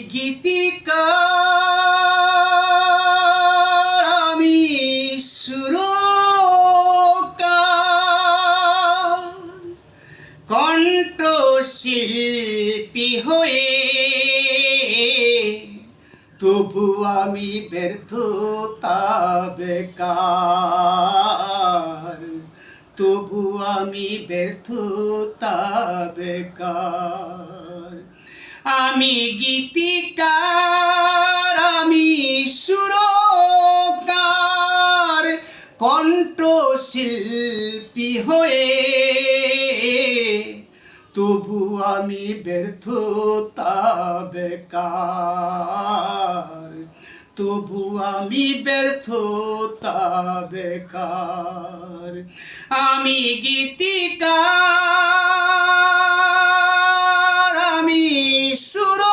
গীতিকার আমি সুরকার কণ্ঠশিল্পী হয়ে তবু আমি ব্যর্থতা বেকার তবু আমি ব্যর্থতা বেকার আমি গীতিকার আমি সুরকার কণ্ঠশিল্পী হয়ে তবু আমি ব্যর্থতা বেকার তবু আমি ব্যর্থতা বেকার আমি গীতিকার আমি সুরকার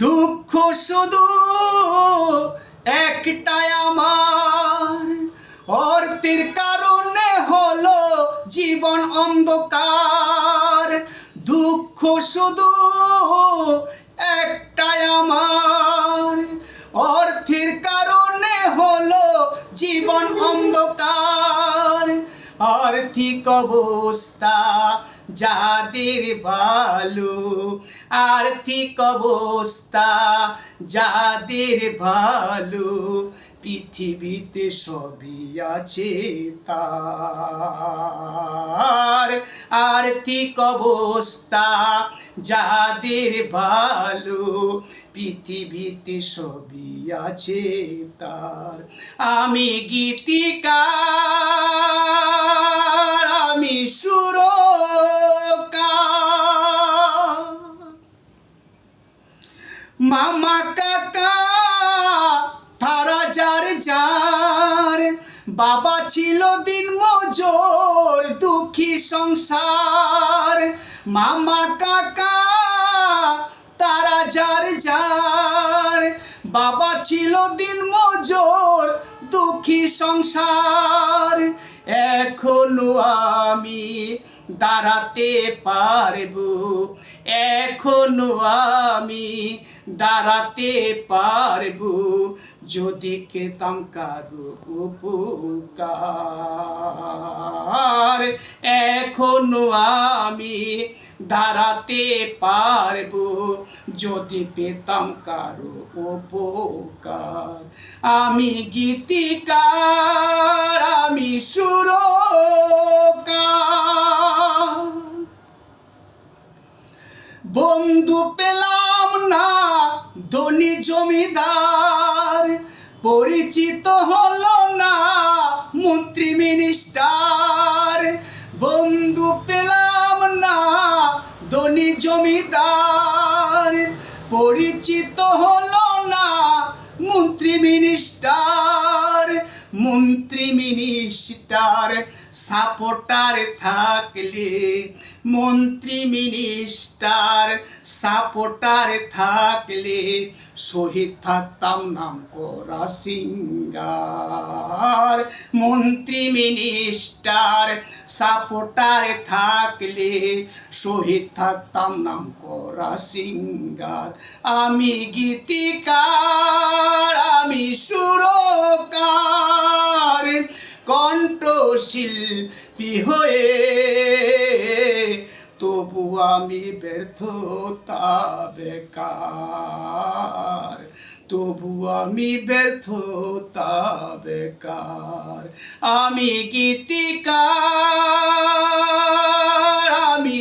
দুঃখ শুধু একটাই আমার অর্থের কারণে হলো জীবন অন্ধকার দুঃখ শুধু একটাই আমার অর্থের কারণে হলো জীবন অন্ধকার আর্থিক অবস্থা যাদের ভালো আর্থিক অবস্থা যাদের ভালো পৃথিবীতে সবই আছে তার আর্থিক অবস্থা যাদের ভালো পৃথিবীতে সবই আছে তার আমি গীতিকার আমি সুরকার মামা কাকা তারা যার যার বাবা ছিল দিনমজুর দুঃখী সংসার মামা কাকা তারা যার যার বাবা ছিল দিনমজুর দুঃখী সংসার এখনো আমি দাঁড়াতে পারবো এখনো আমি দাঁড়াতে পারবো যদি পেতাম কারো উপকার এখনো আমি দাঁড়াতে পারবো যদি পেতাম কারো উপকার আমি গীতিকার আমি সুরকার বন্ধু পেলাম না ধনী জমিদার পরিচিত হলো না মন্ত্রী মিনিস্টার বন্ধু পেলাম না ধনী জমিদার পরিচিত হলো না মন্ত্রী মিনিস্টার সাপোর্টার থাকলে মন্ত্রী মিনিস্টার সাপোর্টার থাকলে শহীদ থাকতাম নাম করা সিঙ্গার মন্ত্রী মিনিস্টার সাপোর্টার থাকলে শহীদ থাকতাম নাম করা সিঙ্গার আমি গীতিকার আমি সুরকার কণ্ঠশিল্পী হয়ে তবু আমি ব্যর্থতা বেকার তবু আমি ব্যর্থতা বেকার আমি গীতিকার আমি